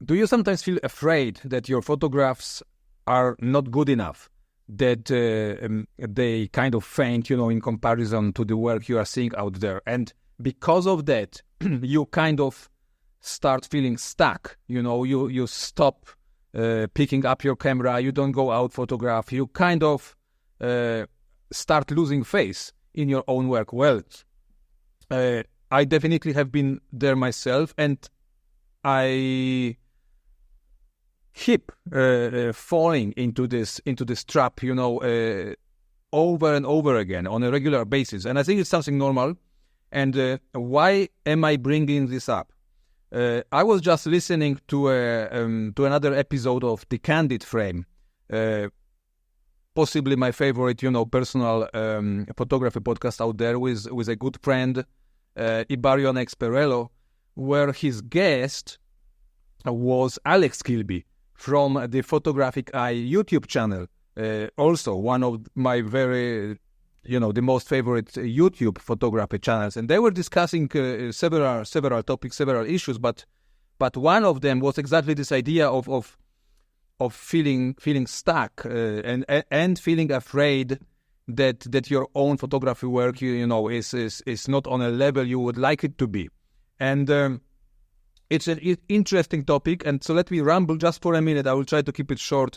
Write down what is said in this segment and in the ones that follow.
do you sometimes feel afraid that your photographs are not good enough, that they kind of faint, in comparison to the work you are seeing out there? And because of that, you kind of start feeling stuck, you stop picking up your camera, you don't go out photograph, you kind of start losing faith in your own work. Well, I definitely have been there myself, and I keep falling into this trap, over and over again on a regular basis. And I think it's something normal. And why am I bringing this up? I was just listening to another episode of The Candid Frame, possibly my favorite, personal photography podcast out there, with a good friend, Ibarion Experello, where his guest was Alex Kilby from the Photographic Eye YouTube channel, also one of my very, the most favorite YouTube photography channels. And they were discussing several topics, several issues, but one of them was exactly this idea of feeling stuck and feeling afraid that your own photography work, is not on a level you would like it to be. And it's an interesting topic, and so let me ramble just for a minute. I will try to keep it short.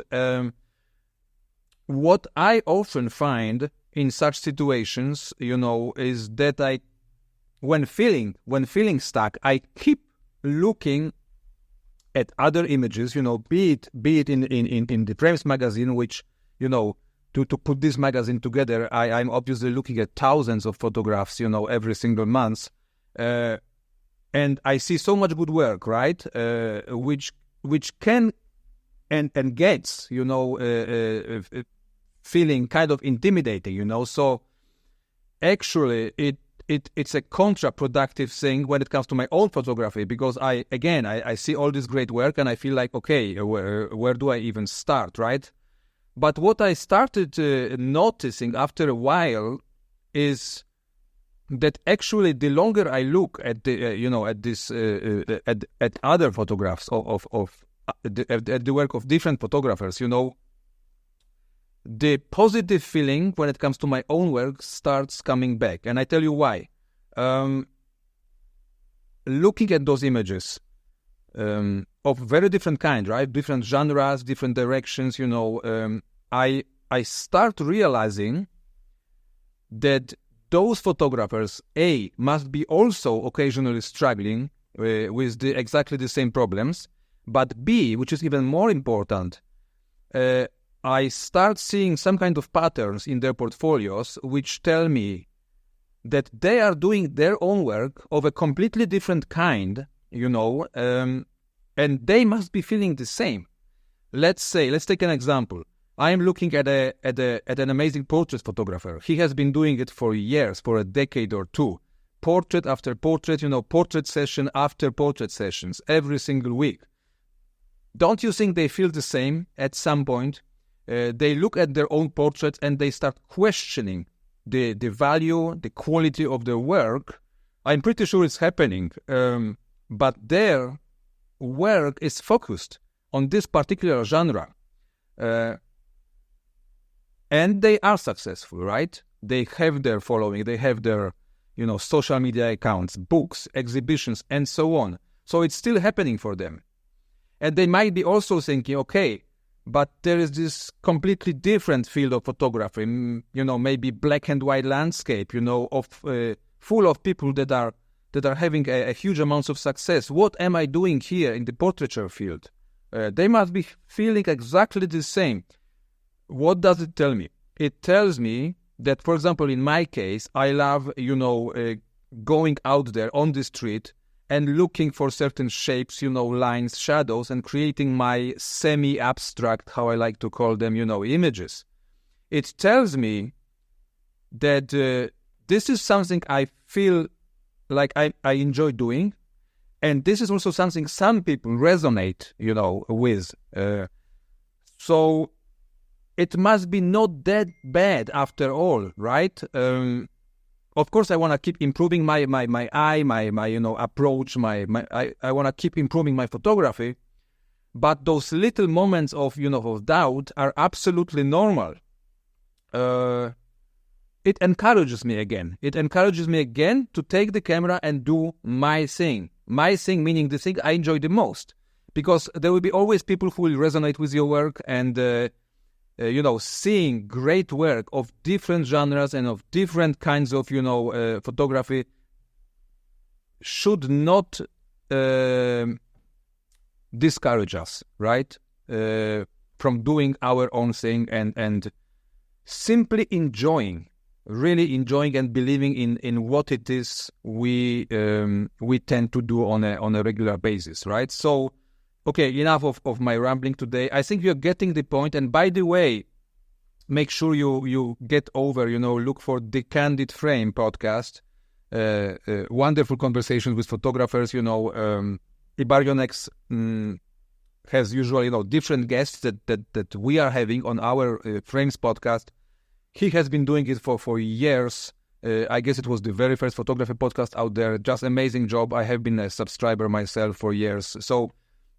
What I often find in such situations, is that when feeling stuck, I keep looking at other images, be it in the Frames magazine, which, to put this magazine together, I'm obviously looking at thousands of photographs, every single month. And I see so much good work, right? Which can and gets, feeling kind of intimidating, So actually, it's a counterproductive thing when it comes to my own photography, because I see all this great work and I feel like, okay, where do I even start, right? But what I started noticing after a while is that actually the longer I look at at other photographs at the work of different photographers, the positive feeling when it comes to my own work starts coming back. And I tell you why. Looking at those images of very different kind, right? Different genres, different directions, I start realizing that those photographers, A, must be also occasionally struggling with exactly the same problems, but B, which is even more important, I start seeing some kind of patterns in their portfolios which tell me that they are doing their own work of a completely different kind, and they must be feeling the same. Let's take an example. I am looking at an amazing portrait photographer. He has been doing it for years, for a decade or two. Portrait after portrait, portrait session after portrait sessions, every single week. Don't you think they feel the same at some point? They look at their own portraits and they start questioning the value, the quality of their work. I'm pretty sure it's happening, but their work is focused on this particular genre. And they are successful, right? They have their following, they have their, social media accounts, books, exhibitions, and so on. So it's still happening for them. And they might be also thinking, okay, but there is this completely different field of photography, maybe black and white landscape, full of people that are having a huge amounts of success. What am I doing here in the portraiture field? They must be feeling exactly the same. What does it tell me? It tells me that, for example, in my case, I love, going out there on the street and looking for certain shapes, lines, shadows, and creating my semi-abstract, how I like to call them, images. It tells me that this is something I feel like I enjoy doing, and this is also something some people resonate, with. So it must be not that bad after all, right? Of course, I want to keep improving my eye, my approach, I want to keep improving my photography. but those little moments of, of doubt are absolutely normal. It encourages me again. It encourages me again to take the camera and do my thing. My thing meaning the thing I enjoy the most. Because there will be always people who will resonate with your work, and, seeing great work of different genres and of different kinds of, photography should not discourage us, right? From doing our own thing and simply enjoying, really enjoying and believing in what it is we tend to do on a regular basis, right? So, okay, enough of my rambling today. I think you're getting the point. And by the way, make sure you get over, look for the Candid Frame podcast. Wonderful conversations with photographers. Ibarionex has usually, different guests that we are having on our Frames podcast. He has been doing it for years. I guess it was the very first photography podcast out there. Just amazing job. I have been a subscriber myself for years. So,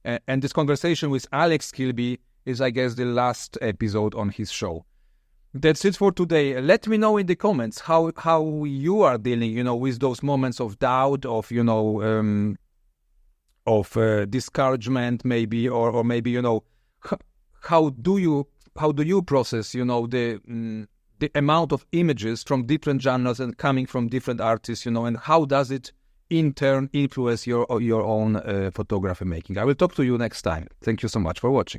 and this conversation with Alex Kilby is, I guess, the last episode on his show. That's it for today. Let me know in the comments how you are dealing, with those moments of doubt, of discouragement, maybe, or maybe, how do you process, the amount of images from different genres and coming from different artists, and how does it in turn influence your own photography making? I will talk to you next time. Thank you so much for watching.